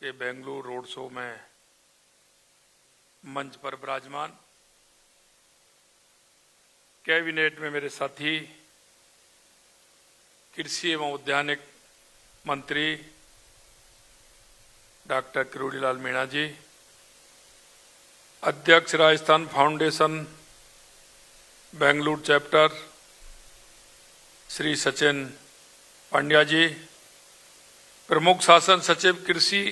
के Bengaluru road show में मंच पर विराजमान, कैबिनेट में मेरे साथी कृषि एवं उद्यानिक मंत्री डॉक्टर किरोड़ीलाल मीणा जी, अध्यक्ष राजस्थान फाउंडेशन बेंगलुरु चैप्टर श्री सचिन पांड्या जी, प्रमुख शासन सचिव कृषि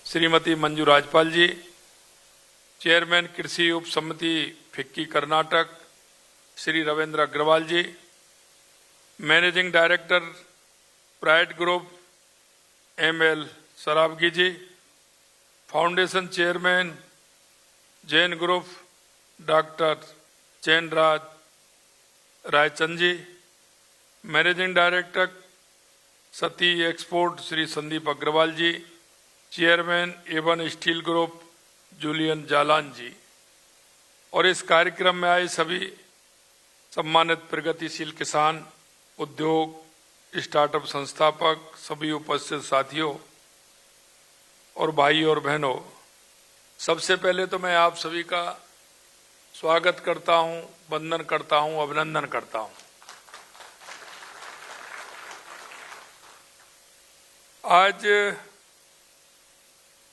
श्रीमती मंजू राजपाल जी, चेयरमैन कृषि उप समिति FICCI Karnataka Shri Ravindra Agarwal ji, managing director Pride group ML Saraogi ji, foundation chairman Jain group doctor Chainraj Raichand ji, managing director Sati export Shri Sandeep Agarwal ji, chairman Avon steel group Julian Jalan ji, और इस कार्यक्रम में आए सभी सम्मानित प्रगतिशील किसान, उद्योग, स्टार्टअप संस्थापक, सभी उपस्थित साथियों और भाई और बहनों, सबसे पहले तो मैं आप सभी का स्वागत करता हूं, वंदन करता हूं, अभिनंदन करता हूं। आज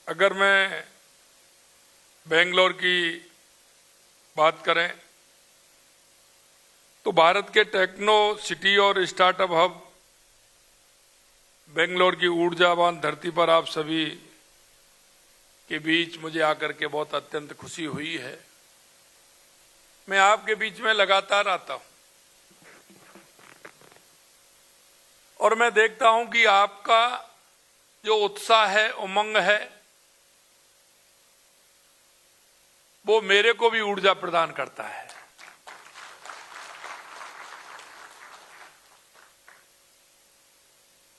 अगर मैं बेंगलोर की बात करें तो भारत के टेक्नो सिटी और स्टार्टअप हब बेंगलोर की ऊर्जावान धरती पर आप सभी के बीच मुझे आकर के बहुत अत्यंत खुशी हुई है। मैं आपके बीच में लगातार आता हूं और मैं देखता हूं कि आपका जो उत्साह है, उमंग है, वो मेरे को भी ऊर्जा प्रदान करता है।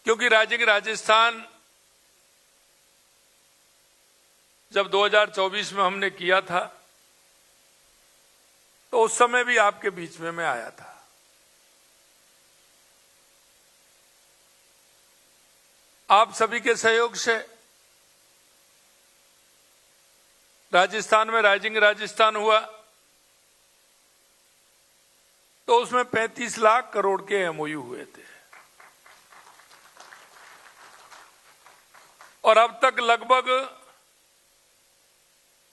क्योंकि राजस्थान जब 2024 में हमने किया था तो उस समय भी आपके बीच में मैं आया था। आप सभी के सहयोग से राजस्थान में राइजिंग राजस्थान हुआ तो उसमें 35 लाख करोड़ के एमओयू हुए थे और अब तक लगभग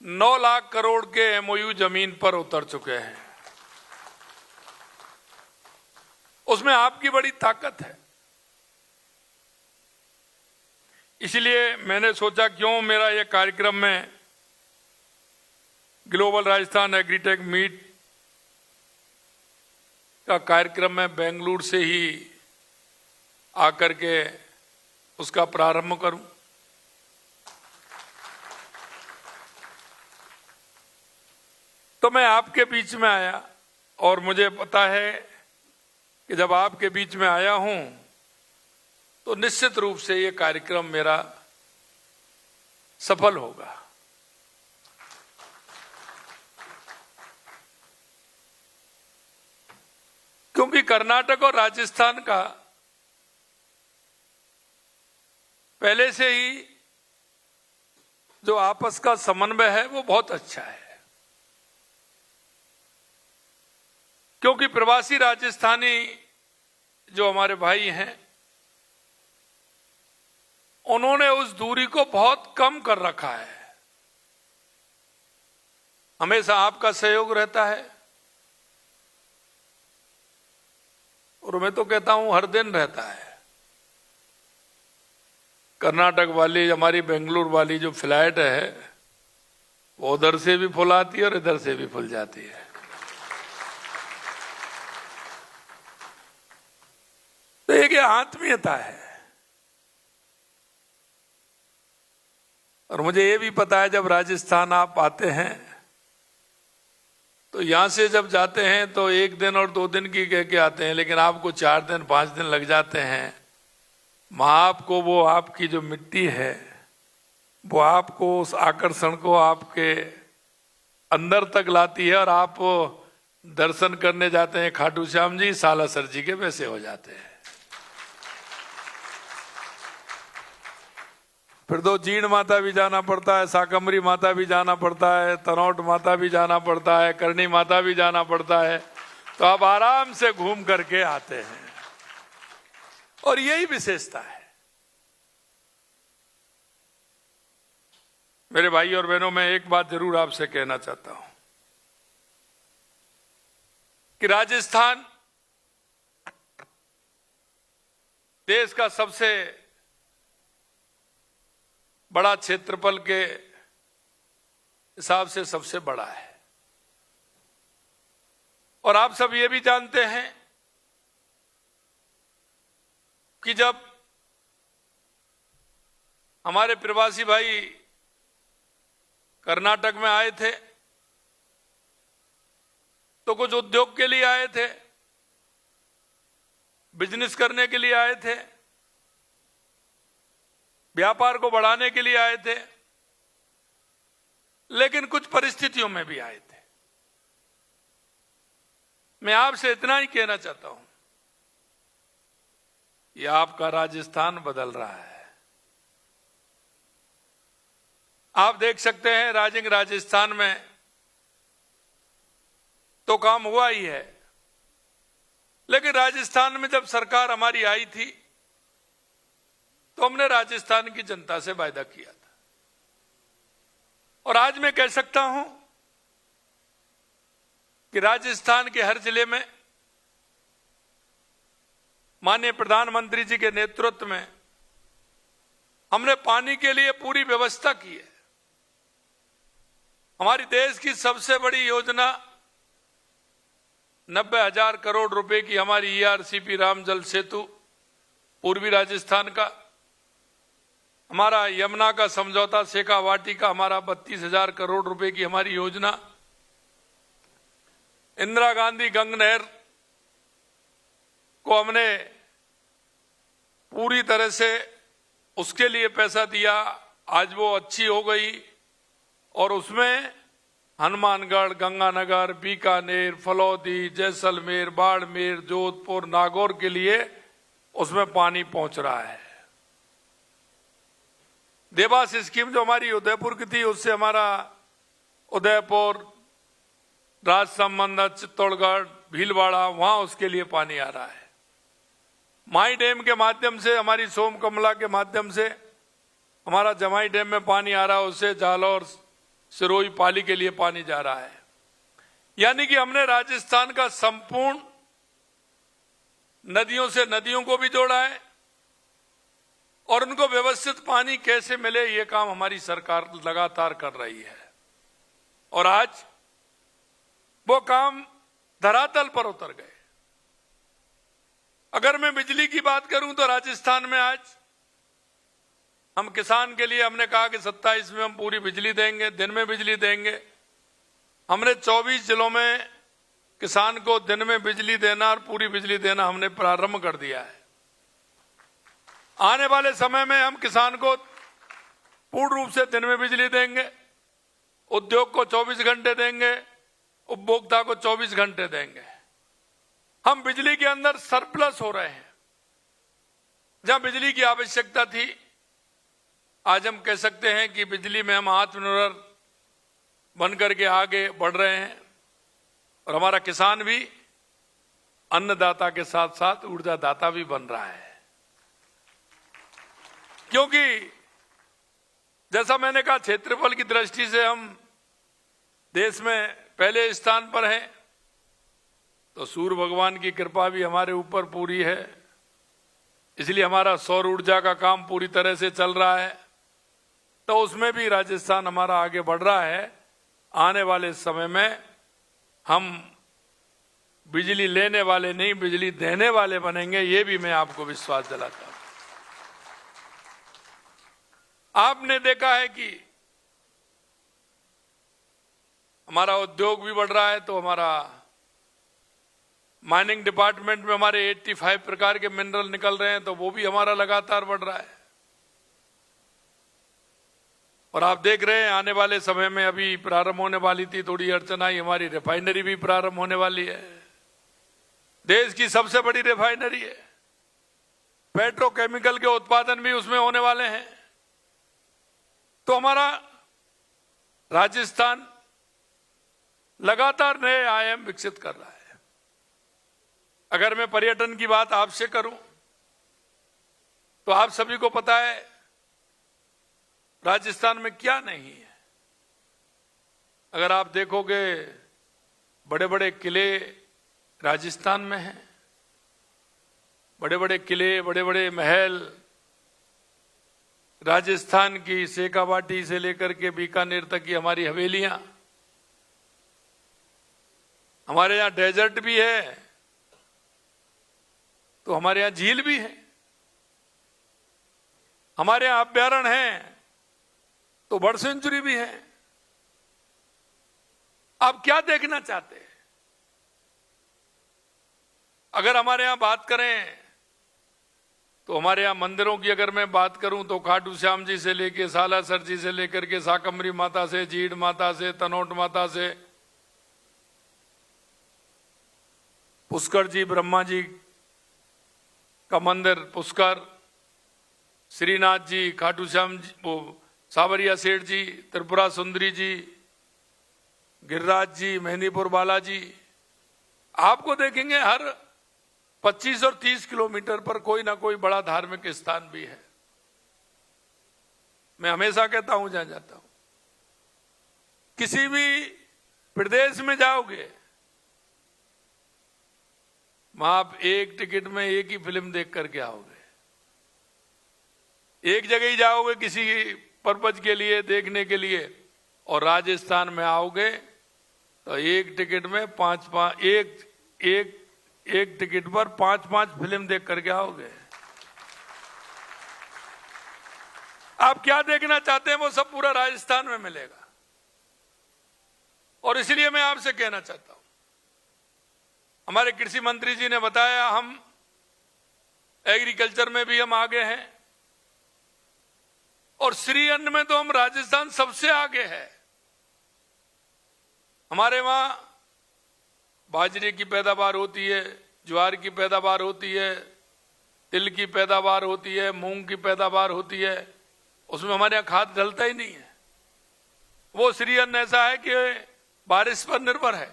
9 लाख करोड़ के एमओयू जमीन पर उतर चुके हैं। उसमें आपकी बड़ी ताकत है। इसलिए मैंने सोचा क्यों मेरा यह कार्यक्रम में ग्लोबल राजस्थान एग्रीटेक मीट का कार्यक्रम में बेंगलुरु से ही आकर के उसका प्रारंभ करूं। तो मैं आपके बीच में आया और मुझे पता है कि जब आपके बीच में आया हूं तो निश्चित रूप से ये कार्यक्रम मेरा सफल होगा। क्योंकि कर्नाटक और राजस्थान का पहले से ही जो आपस का समन्वय है वो बहुत अच्छा है। क्योंकि प्रवासी राजस्थानी जो हमारे भाई हैं उन्होंने उस दूरी को बहुत कम कर रखा है। हमेशा आपका सहयोग रहता है और मैं तो कहता हूं हर दिन रहता है। कर्नाटक वाली हमारी बेंगलुरु वाली जो फ्लाइट है वो उधर से भी फुल आती है और इधर से भी फुल जाती है। तो एक आत्मीयता है और मुझे ये भी पता है जब राजस्थान आप आते हैं तो यहां से जब जाते हैं तो 1 दिन और 2 दिन की कह के आते हैं, लेकिन आपको 4 दिन 5 दिन लग जाते हैं। आपको वो आपकी जो मिट्टी है वो आपको उस आकर्षण को आपके अंदर तक लाती है और आप दर्शन करने जाते हैं खाटू श्याम जी, सालासर जी के वैसे हो जाते हैं। फिर तो जीण माता भी जाना पड़ता है, साकमरी माता भी जाना पड़ता है, तनौट माता भी जाना पड़ता है, करणी माता भी जाना पड़ता है। तो आप आराम से घूम करके आते हैं और यही विशेषता है। मेरे भाई और बहनों, मैं एक बात जरूर आपसे कहना चाहता हूं कि राजस्थान देश का सबसे बड़ा क्षेत्रफल के हिसाब से सबसे बड़ा है और आप सब ये भी जानते हैं कि जब हमारे प्रवासी भाई कर्नाटक में आए थे तो कुछ उद्योग के लिए आए थे, बिजनेस करने के लिए आए थे, व्यापार को बढ़ाने के लिए आए थे, लेकिन कुछ परिस्थितियों में भी आए थे। मैं आपसे इतना ही कहना चाहता हूं, ये आपका राजस्थान बदल रहा है। आप देख सकते हैं राजस्थान में तो काम हुआ ही है, लेकिन राजस्थान में जब सरकार हमारी आई थी तो हमने राजस्थान की जनता से वायदा किया था और आज मैं कह सकता हूं कि राजस्थान के हर जिले में माननीय प्रधानमंत्री जी के नेतृत्व में हमने पानी के लिए पूरी व्यवस्था की है। हमारी देश की सबसे बड़ी योजना 90,000 करोड़ रुपए की हमारी ERCP राम जल सेतु पूर्वी राजस्थान का, हमारा यमुना का समझौता शेखावाटी का हमारा 32,000 करोड़ रुपए की हमारी योजना, इंदिरा गांधी गंग नहर को हमने पूरी तरह से उसके लिए पैसा दिया, आज वो अच्छी हो गई और उसमें हनुमानगढ़, गंगानगर, बीकानेर, फलौदी, जैसलमेर, बाड़मेर, जोधपुर, नागौर के लिए उसमें पानी पहुंच रहा है। देवास स्कीम जो हमारी उदयपुर की थी, उससे हमारा उदयपुर, राजसमंद, चित्तौड़गढ़, भीलवाड़ा, वहां उसके लिए पानी आ रहा है। माई डैम के माध्यम से, हमारी सोम कमला के माध्यम से हमारा जमाई डैम में पानी आ रहा है, उससे जालौर, सिरोही, पाली के लिए पानी जा रहा है। यानी कि हमने राजस्थान का संपूर्ण नदियों से नदियों को भी जोड़ा है और उनको व्यवस्थित पानी कैसे मिले, ये काम हमारी सरकार लगातार कर रही है और आज वो काम धरातल पर उतर गए। अगर मैं बिजली की बात करूं तो राजस्थान में आज हम किसान के लिए हमने कहा कि 27 में हम पूरी बिजली देंगे, दिन में बिजली देंगे। हमने 24 जिलों में किसान को दिन में बिजली देना और पूरी बिजली देना हमने प्रारंभ कर दिया है। आने वाले समय में हम किसान को पूर्ण रूप से दिन में बिजली देंगे, उद्योग को 24 घंटे देंगे, उपभोक्ता को 24 घंटे देंगे। हम बिजली के अंदर सरप्लस हो रहे हैं। जहां बिजली की आवश्यकता थी, आज हम कह सकते हैं कि बिजली में हम आत्मनिर्भर बनकर के आगे बढ़ रहे हैं और हमारा किसान भी अन्नदाता के साथ साथ ऊर्जादाता भी बन रहा है। क्योंकि जैसा मैंने कहा, क्षेत्रफल की दृष्टि से हम देश में पहले स्थान पर हैं, तो सूर्य भगवान की कृपा भी हमारे ऊपर पूरी है, इसलिए हमारा सौर ऊर्जा का काम पूरी तरह से चल रहा है। तो उसमें भी राजस्थान हमारा आगे बढ़ रहा है। आने वाले समय में हम बिजली लेने वाले नहीं, बिजली देने वाले बनेंगे, ये भी मैं आपको विश्वास दिलाता हूं। आपने देखा है कि हमारा उद्योग भी बढ़ रहा है, तो हमारा माइनिंग डिपार्टमेंट में हमारे 85 प्रकार के मिनरल निकल रहे हैं, तो वो भी हमारा लगातार बढ़ रहा है। और आप देख रहे हैं आने वाले समय में, अभी प्रारंभ होने वाली थी, थोड़ी अड़चन आई, हमारी रिफाइनरी भी प्रारंभ होने वाली है। देश की सबसे बड़ी रिफाइनरी है, पेट्रोकेमिकल के उत्पादन भी उसमें होने वाले हैं। तो हमारा राजस्थान लगातार नए आयाम विकसित कर रहा है। अगर मैं पर्यटन की बात आपसे करूं तो आप सभी को पता है राजस्थान में क्या नहीं है। अगर आप देखोगे बड़े बड़े किले राजस्थान में हैं, बड़े बड़े किले, बड़े बड़े महल राजस्थान की शेखावाटी से लेकर के बीकानेर तक की हमारी हवेलियां, हमारे यहां डेजर्ट भी है तो हमारे यहां झील भी है, हमारे यहां अभ्यारण्य है तो बर्ड सेंचुरी भी है। आप क्या देखना चाहते हैं? अगर हमारे यहां बात करें तो हमारे यहां मंदिरों की अगर मैं बात करूं तो खाटू श्याम जी से लेके सालासर जी से लेकर के साकम्बरी माता से, जीड़ माता से, तनोट माता से, पुष्कर जी, ब्रह्मा जी का मंदिर पुष्कर, श्रीनाथ जी, खाटू श्याम जी, वो सावरिया सेठ जी, त्रिपुरा सुंदरी जी, गिरिराज जी, मेहंदीपुर बालाजी, आपको देखेंगे हर 25 और 30 किलोमीटर पर कोई ना कोई बड़ा धार्मिक स्थान भी है। मैं हमेशा कहता हूं जहां जाता हूं, किसी भी प्रदेश में जाओगे वहां आप एक टिकट में एक ही फिल्म देख करके आओगे। एक जगह ही जाओगे किसी पर्पज के लिए, देखने के लिए, और राजस्थान में आओगे तो एक टिकट में एक टिकट पर 5-5 फिल्म देख करके आओगे। आप क्या देखना चाहते हैं वो सब पूरा राजस्थान में मिलेगा। और इसलिए मैं आपसे कहना चाहता हूं, हमारे कृषि मंत्री जी ने बताया हम एग्रीकल्चर में भी हम आगे हैं और श्री अन्न में तो हम राजस्थान सबसे आगे है। हमारे वहां बाजरे की पैदावार होती है, ज्वार की पैदावार होती है, तिल की पैदावार होती है, मूंग की पैदावार होती है, उसमें हमारे यहां खाद डलता ही नहीं है। वो श्री अन्न ऐसा है कि बारिश पर निर्भर है,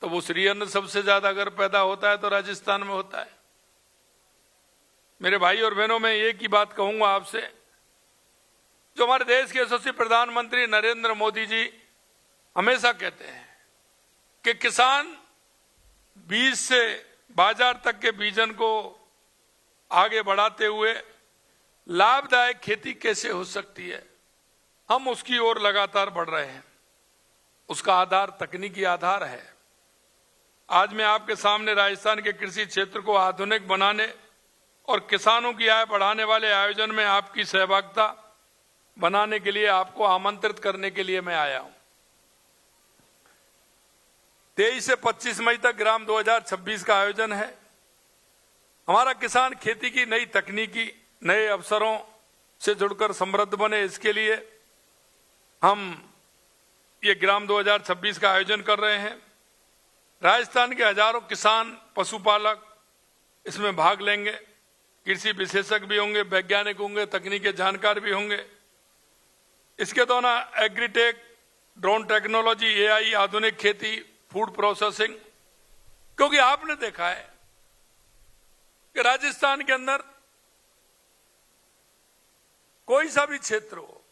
तो वो श्री अन्न सबसे ज्यादा अगर पैदा होता है तो राजस्थान में होता है। मेरे भाई और बहनों, मैं एक ही बात कहूंगा आपसे, जो हमारे देश के यशस्वी प्रधानमंत्री नरेंद्र मोदी जी हमेशा कहते हैं कि किसान बीज से बाजार तक के विजन को आगे बढ़ाते हुए लाभदायक खेती कैसे हो सकती है, हम उसकी ओर लगातार बढ़ रहे हैं। उसका आधार तकनीकी आधार है। आज मैं आपके सामने राजस्थान के कृषि क्षेत्र को आधुनिक बनाने और किसानों की आय बढ़ाने वाले आयोजन में आपकी सहभागिता बनाने के लिए आपको आमंत्रित करने के लिए मैं आया हूं। 23 से 25 मई तक ग्राम 2026 का आयोजन है। हमारा किसान खेती की नई तकनीकी, नए अवसरों से जुड़कर समृद्ध बने, इसके लिए हम ये ग्राम 2026 का आयोजन कर रहे हैं। राजस्थान के हजारों किसान, पशुपालक इसमें भाग लेंगे। कृषि विशेषज्ञ भी होंगे, वैज्ञानिक होंगे, तकनीकी जानकार भी होंगे। इसके दौरान एग्रीटेक, ड्रोन टेक्नोलॉजी, एआई, आधुनिक खेती, फूड प्रोसेसिंग, क्योंकि आपने देखा है कि राजस्थान के अंदर कोई सा भी क्षेत्र हो,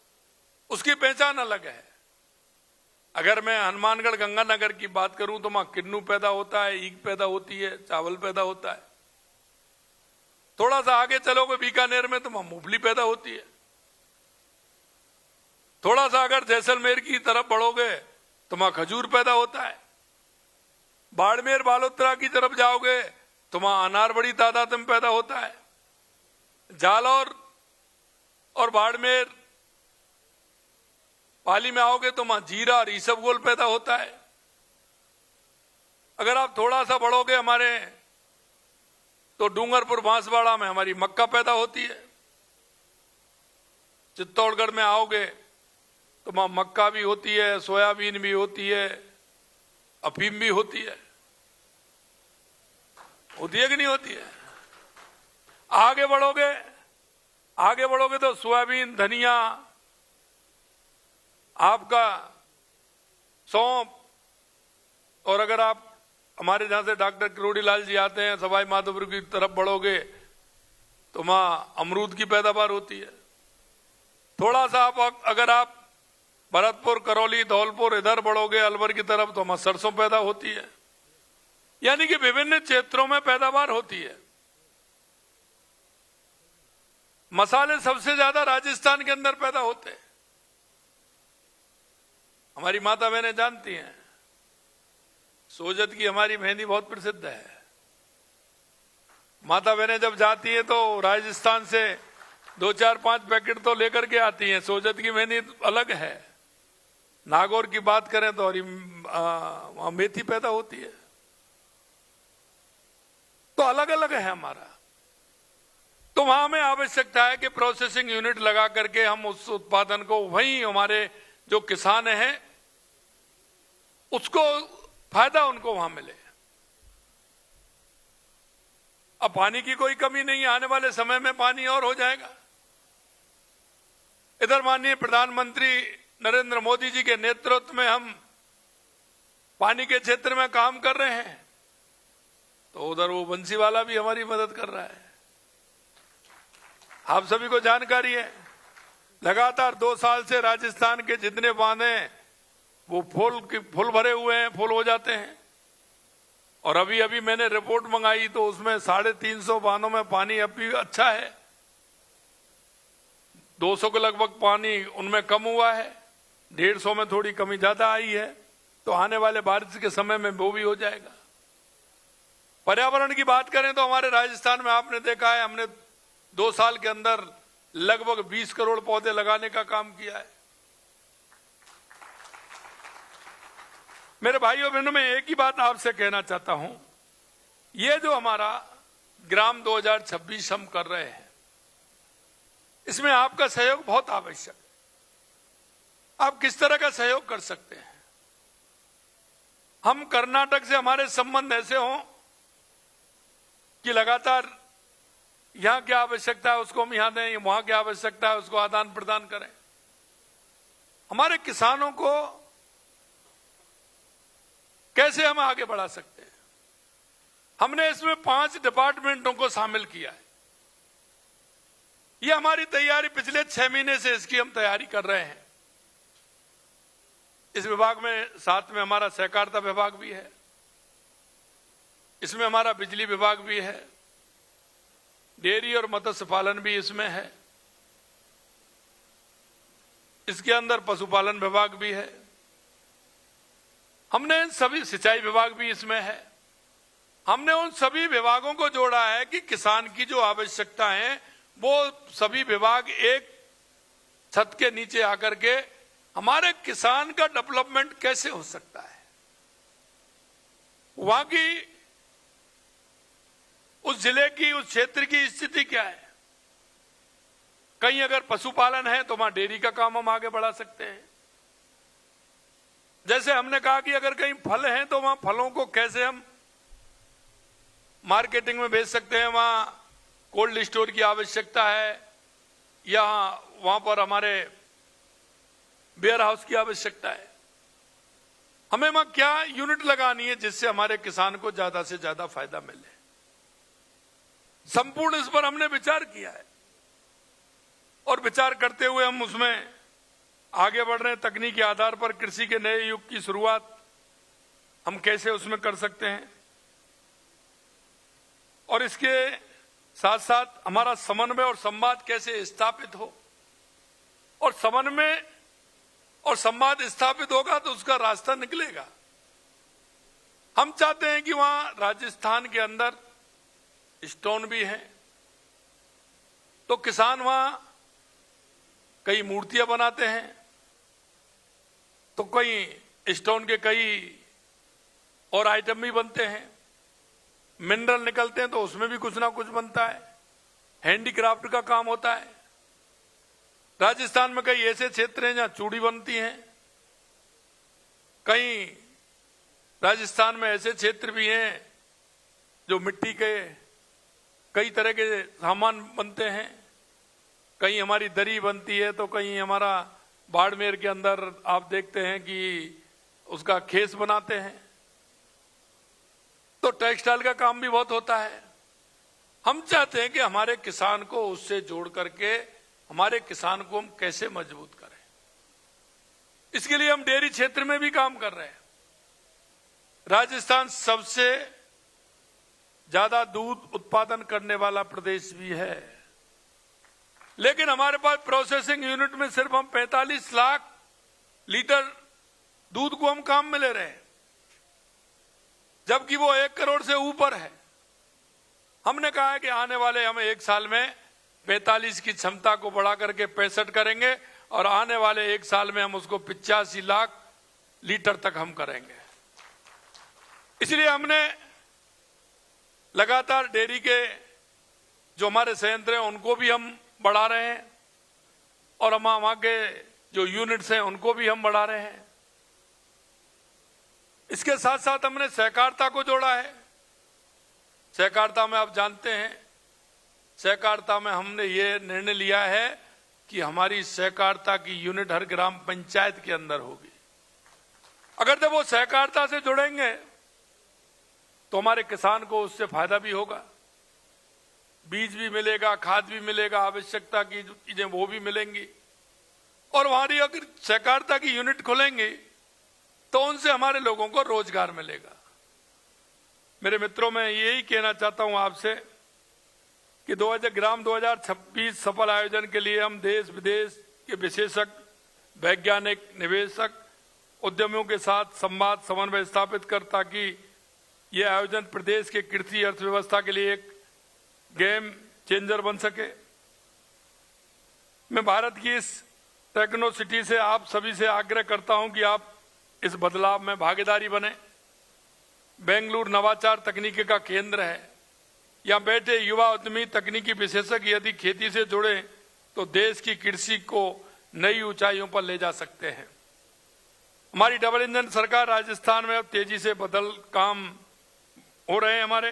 उसकी पहचान अलग है। अगर मैं हनुमानगढ़ गंगानगर की बात करूं तो वहां किन्नू पैदा होता है, ईख पैदा होती है, चावल पैदा होता है। थोड़ा सा आगे चलोगे बीकानेर में तो वहां मूंगफली पैदा होती है। थोड़ा सा अगर जैसलमेर की तरफ बढ़ोगे तो वहां खजूर पैदा होता है। बाड़मेर, बालोतरा की तरफ जाओगे तो वहां अनार बड़ी तादाद में पैदा होता है। जालौर और बाड़मेर, पाली में आओगे तो वहां जीरा और ईसबगोल पैदा होता है। अगर आप थोड़ा सा बढ़ोगे हमारे तो डूंगरपुर, बांसवाड़ा में हमारी मक्का पैदा होती है। चित्तौड़गढ़ में आओगे तो वहां मक्का भी होती है, सोयाबीन भी होती है, अफीम भी होती है कि नहीं होती है? आगे बढ़ोगे आगे बढ़ोगे तो सोयाबीन, धनिया, आपका सौंफ, और अगर आप हमारे जहां से डॉक्टर किरोड़ीलाल जी आते हैं सवाई माधोपुर की तरफ बढ़ोगे तो वहां अमरूद की पैदावार होती है। थोड़ा सा अगर आप भरतपुर, करौली, धौलपुर इधर बढ़ोगे अलवर की तरफ तो वहां सरसों पैदा होती है। यानी कि विभिन्न क्षेत्रों में पैदावार होती है। मसाले सबसे ज्यादा राजस्थान के अंदर पैदा होते हैं। हमारी माता बहनें जानती हैं, सोजत की हमारी मेहंदी बहुत प्रसिद्ध है। माता बहनें जब जाती हैं तो राजस्थान से 2, 4, 5 पैकेट तो लेकर के आती हैं। सोजत की मेहंदी अलग है। नागौर की बात करें तो वहां मेथी पैदा होती है। तो अलग अलग है हमारा। तो वहां हमें आवश्यकता है कि प्रोसेसिंग यूनिट लगा करके हम उस उत्पादन को वहीं हमारे जो किसान हैं उसको फायदा उनको वहां मिले। अब पानी की कोई कमी नहीं, आने वाले समय में पानी और हो जाएगा। इधर माननीय प्रधानमंत्री नरेंद्र मोदी जी के नेतृत्व में हम पानी के क्षेत्र में काम कर रहे हैं, तो उधर वो बंसीवाला भी हमारी मदद कर रहा है। आप सभी को जानकारी है, लगातार 2 साल से राजस्थान के जितने बांध हैं वो फुल भरे हुए हैं, फुल हो जाते हैं। और अभी अभी मैंने रिपोर्ट मंगाई तो उसमें 350 बांधों में पानी अब भी अच्छा है। 200 के लगभग पानी उनमें कम हुआ है, 150 में थोड़ी कमी ज्यादा आई है। तो आने वाले बारिश के समय में वो भी हो जाएगा। पर्यावरण की बात करें तो हमारे राजस्थान में आपने देखा है, हमने 2 साल के अंदर लगभग 20 करोड़ पौधे लगाने का काम किया है। मेरे भाइयों बहनों, मैं एक ही बात आपसे कहना चाहता हूं, ये जो हमारा ग्राम 2026 हम कर रहे हैं, इसमें आपका सहयोग बहुत आवश्यक है। आप किस तरह का सहयोग कर सकते हैं? हम कर्नाटक से हमारे संबंध ऐसे हों कि लगातार यहां क्या आवश्यकता है उसको हम यहां दें, वहां क्या आवश्यकता है उसको आदान प्रदान करें। हमारे किसानों को कैसे हम आगे बढ़ा सकते हैं? हमने इसमें 5 डिपार्टमेंटों को शामिल किया है। ये हमारी तैयारी पिछले 6 महीने से इसकी हम तैयारी कर रहे हैं। इस विभाग में साथ में हमारा सहकारिता विभाग भी है, इसमें हमारा बिजली विभाग भी है, डेयरी और मत्स्य पालन भी इसमें है, इसके अंदर पशुपालन विभाग भी है, हमने सभी सिंचाई विभाग भी इसमें है। हमने उन सभी विभागों को जोड़ा है कि किसान की जो आवश्यकता है वो सभी विभाग एक छत के नीचे आकर के हमारे किसान का डेवलपमेंट कैसे हो सकता है, वहां की उस जिले की, उस क्षेत्र की स्थिति क्या है। कहीं अगर पशुपालन है तो वहां डेयरी का काम हम आगे बढ़ा सकते हैं। जैसे हमने कहा कि अगर कहीं फल हैं तो वहां फलों को कैसे हम मार्केटिंग में बेच सकते हैं, वहां कोल्ड स्टोर की आवश्यकता है या वहां पर हमारे वेयर हाउस की आवश्यकता है। हमें वहां क्या यूनिट लगानी है जिससे हमारे किसान को ज्यादा से ज्यादा फायदा मिले। संपूर्ण इस पर हमने विचार किया है और विचार करते हुए हम उसमें आगे बढ़ रहे हैं। तकनीकी आधार पर कृषि के नए युग की शुरुआत हम कैसे उसमें कर सकते हैं और इसके साथ साथ हमारा समन्वय और संवाद कैसे स्थापित हो, और समन्वय और संवाद स्थापित होगा तो उसका रास्ता निकलेगा। हम चाहते हैं कि वहां राजस्थान के अंदर स्टोन भी है तो किसान वहां कई मूर्तियां बनाते हैं, तो कई स्टोन के कई और आइटम भी बनते हैं, मिनरल निकलते हैं तो उसमें भी कुछ ना कुछ बनता है, हैंडीक्राफ्ट का काम होता है। राजस्थान में कई ऐसे क्षेत्र हैं जहां चूड़ी बनती हैं, कई राजस्थान में ऐसे क्षेत्र भी हैं जो मिट्टी के कई तरह के सामान बनते हैं। कहीं हमारी दरी बनती है तो कहीं हमारा बाड़मेर के अंदर आप देखते हैं कि उसका खेस बनाते हैं। तो टेक्सटाइल का काम भी बहुत होता है। हम चाहते हैं कि हमारे किसान को उससे जोड़ करके हमारे किसान को हम कैसे मजबूत करें। इसके लिए हम डेयरी क्षेत्र में भी काम कर रहे हैं। राजस्थान सबसे ज्यादा दूध उत्पादन करने वाला प्रदेश भी है, लेकिन हमारे पास प्रोसेसिंग यूनिट में सिर्फ हम 45 लाख लीटर दूध को हम काम में ले रहे हैं, जबकि वो 1 करोड़ से ऊपर है। हमने कहा है कि आने वाले हम 1 साल में 45 की क्षमता को बढ़ा करके 65 करेंगे और आने वाले 1 साल में हम उसको 85 लाख लीटर तक हम करेंगे। इसलिए हमने लगातार डेयरी के जो हमारे संयंत्र हैं उनको भी हम बढ़ा रहे हैं और हम वहां के जो यूनिट्स हैं उनको भी हम बढ़ा रहे हैं। इसके साथ साथ हमने सहकारिता को जोड़ा है। सहकारिता में आप जानते हैं, सहकारिता में हमने ये निर्णय लिया है कि हमारी सहकारिता की यूनिट हर ग्राम पंचायत के अंदर होगी। अगर जब वो सहकारिता से जुड़ेंगे तो हमारे किसान को उससे फायदा भी होगा, बीज भी मिलेगा, खाद भी मिलेगा, आवश्यकता की चीजें वो भी मिलेंगी। और हमारी अगर सहकारिता की यूनिट खुलेंगी तो उनसे हमारे लोगों को रोजगार मिलेगा। मेरे मित्रों, मैं यही कहना चाहता हूं आपसे कि 2026 सफल आयोजन के लिए हम देश विदेश के विशेषज्ञ, वैज्ञानिक, निवेशक, उद्यमियों के साथ संवाद समन्वय स्थापित कर ताकि ये आयोजन प्रदेश के कृषि अर्थव्यवस्था के लिए एक गेम चेंजर बन सके। मैं भारत की इस टेक्नो सिटी से आप सभी से आग्रह करता हूं कि आप इस बदलाव में भागीदारी बने। बेंगलुरु नवाचार तकनीकी का केंद्र है। यहां बैठे युवा उद्यमी तकनीकी विशेषज्ञ यदि खेती से जुड़े तो देश की कृषि को नई ऊंचाइयों पर ले जा सकते हैं। हमारी डबल इंजन सरकार राजस्थान में अब तेजी से बदल काम हो रहे हैं। हमारे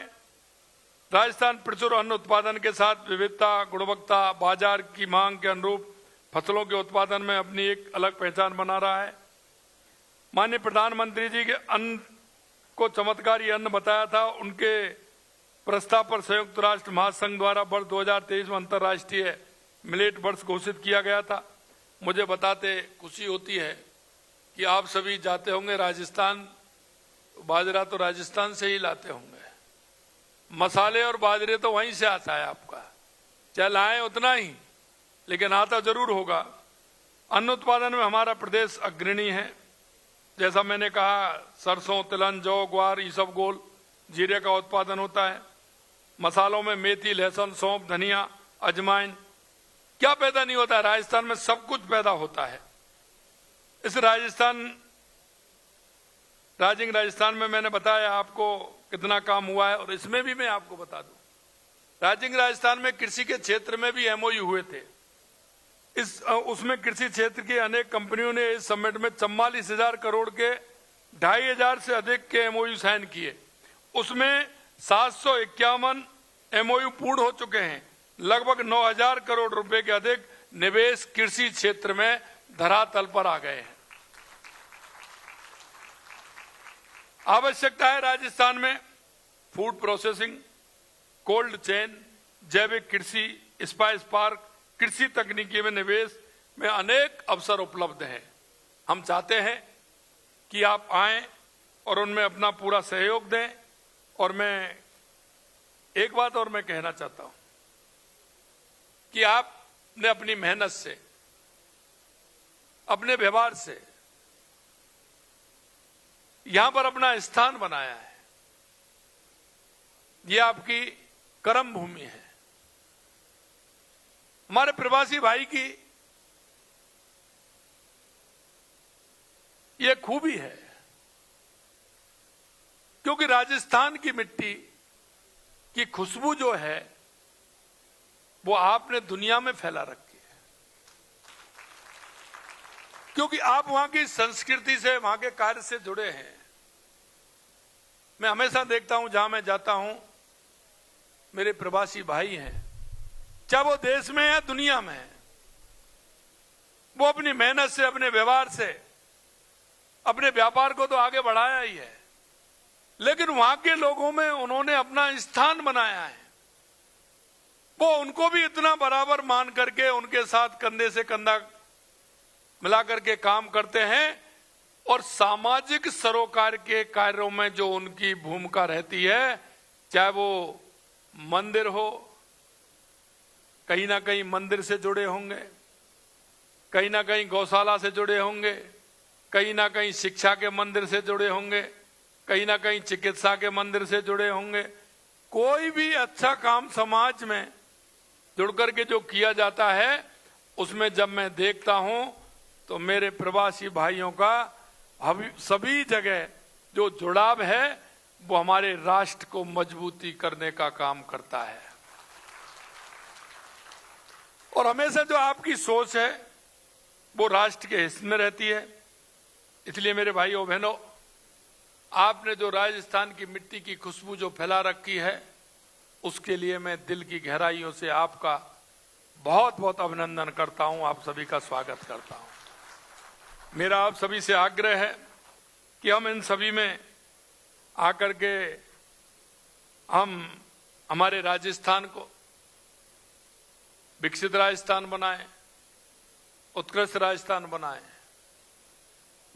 राजस्थान प्रचुर अन्न उत्पादन के साथ विविधता, गुणवत्ता, बाजार की मांग के अनुरूप फसलों के उत्पादन में अपनी एक अलग पहचान बना रहा है। माननीय प्रधानमंत्री जी के अन्न को चमत्कारी अन्न बताया था। उनके प्रस्ताव पर संयुक्त राष्ट्र महासंघ द्वारा वर्ष 2023 में अंतर्राष्ट्रीय मिलेट वर्ष घोषित किया गया था। मुझे बताते खुशी होती है कि आप सभी जाते होंगे राजस्थान, बाजरा तो राजस्थान से ही लाते होंगे, मसाले और बाजरे तो वहीं से आता है आपका, चाहे लाएं उतना ही, लेकिन आता जरूर होगा। अन्न उत्पादन में हमारा प्रदेश अग्रणी है। जैसा मैंने कहा, सरसों, तिलहन, जौ, ग्वार, ईसबगोल, जीरे का उत्पादन होता है। मसालों में मेथी, लहसुन, सौंफ, धनिया, अजवाइन, क्या पैदा नहीं होता है? राजस्थान में सब कुछ पैदा होता है। इस राजस्थान में मैंने बताया आपको कितना काम हुआ है, और इसमें भी मैं आपको बता दूं, राजस्थान में कृषि के क्षेत्र में भी एमओयू हुए थे। उसमें कृषि क्षेत्र की अनेक कंपनियों ने इस समिट में 44,000 करोड़ के 2,500 से अधिक के एमओयू साइन किए। उसमें 751 एमओयू पूर्ण हो चुके हैं। लगभग 9,000 करोड़ रुपए के अधिक निवेश कृषि क्षेत्र में धरातल पर आ गए हैं। आवश्यकता है राजस्थान में फूड प्रोसेसिंग, कोल्ड चेन, जैविक कृषि, स्पाइस पार्क, कृषि तकनीकी में निवेश में अनेक अवसर उपलब्ध हैं। हम चाहते हैं कि आप आएं और उनमें अपना पूरा सहयोग दें। और मैं एक बात और मैं कहना चाहता हूं कि आपने अपनी मेहनत से, अपने व्यवहार से यहां पर अपना स्थान बनाया है। यह आपकी कर्म भूमि है। हमारे प्रवासी भाई की यह खूबी है, क्योंकि राजस्थान की मिट्टी की खुशबू जो है वो आपने दुनिया में फैला रखी है, क्योंकि आप वहां की संस्कृति से, वहां के कार्य से जुड़े हैं। मैं हमेशा देखता हूं, जहां मैं जाता हूं, मेरे प्रवासी भाई हैं, चाहे वो देश में है दुनिया में है, वो अपनी मेहनत से, अपने व्यवहार से अपने व्यापार को तो आगे बढ़ाया ही है, लेकिन वहां के लोगों में उन्होंने अपना स्थान बनाया है। वो उनको भी इतना बराबर मान करके उनके साथ कंधे से कंधा मिला करके काम करते हैं, और सामाजिक सरोकार के कार्यों में जो उनकी भूमिका रहती है, चाहे वो मंदिर हो, कहीं ना कहीं मंदिर से जुड़े होंगे, कहीं ना कहीं गौशाला से जुड़े होंगे, कहीं ना कहीं शिक्षा के मंदिर से जुड़े होंगे, कहीं ना कहीं चिकित्सा के मंदिर से जुड़े होंगे। कोई भी अच्छा काम समाज में जुड़ करके जो किया जाता है, उसमें जब मैं देखता हूं तो मेरे प्रवासी भाइयों का सभी जगह जो जुड़ाव है वो हमारे राष्ट्र को मजबूती करने का काम करता है। और हमेशा जो आपकी सोच है वो राष्ट्र के हित में रहती है। इसलिए मेरे भाइयों बहनों, आपने जो राजस्थान की मिट्टी की खुशबू जो फैला रखी है, उसके लिए मैं दिल की गहराइयों से आपका बहुत बहुत अभिनंदन करता हूं, आप सभी का स्वागत करता हूं। मेरा आप सभी से आग्रह है कि हम इन सभी में आकर के हम हमारे राजस्थान को विकसित राजस्थान बनाएं, उत्कृष्ट राजस्थान बनाएं।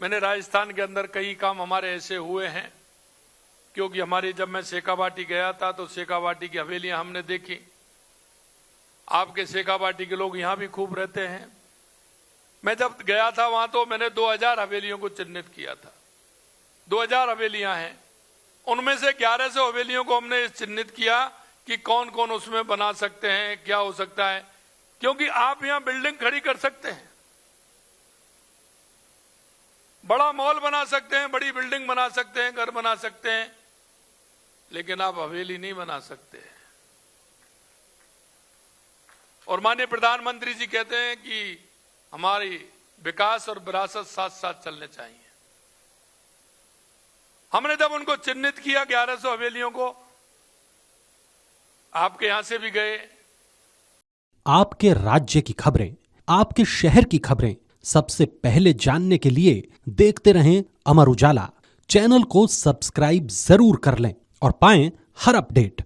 मैंने राजस्थान के अंदर कई काम हमारे ऐसे हुए हैं, क्योंकि हमारी जब मैं शेखावाटी गया था तो शेखावाटी की हवेलियां हमने देखी। आपके शेखावाटी के लोग यहां भी खूब रहते हैं। मैं जब गया था वहां तो मैंने 2000 हवेलियों को चिन्हित किया था। 2000 हवेलियां हैं, उनमें से 1100 हवेलियों को हमने चिन्हित किया कि कौन कौन उसमें बना सकते हैं, क्या हो सकता है। क्योंकि आप यहां बिल्डिंग खड़ी कर सकते हैं, बड़ा मॉल बना सकते हैं, बड़ी बिल्डिंग बना सकते हैं, घर बना सकते हैं, लेकिन आप हवेली नहीं बना सकते। और माननीय प्रधानमंत्री जी कहते हैं कि हमारी विकास और विरासत साथ साथ चलने चाहिए। हमने जब उनको चिन्हित किया 1100 हवेलियों को, आपके यहां से भी गए। आपके राज्य की खबरें, आपके शहर की खबरें सबसे पहले जानने के लिए देखते रहें अमर उजाला। चैनल को सब्सक्राइब जरूर कर लें और पाएं हर अपडेट।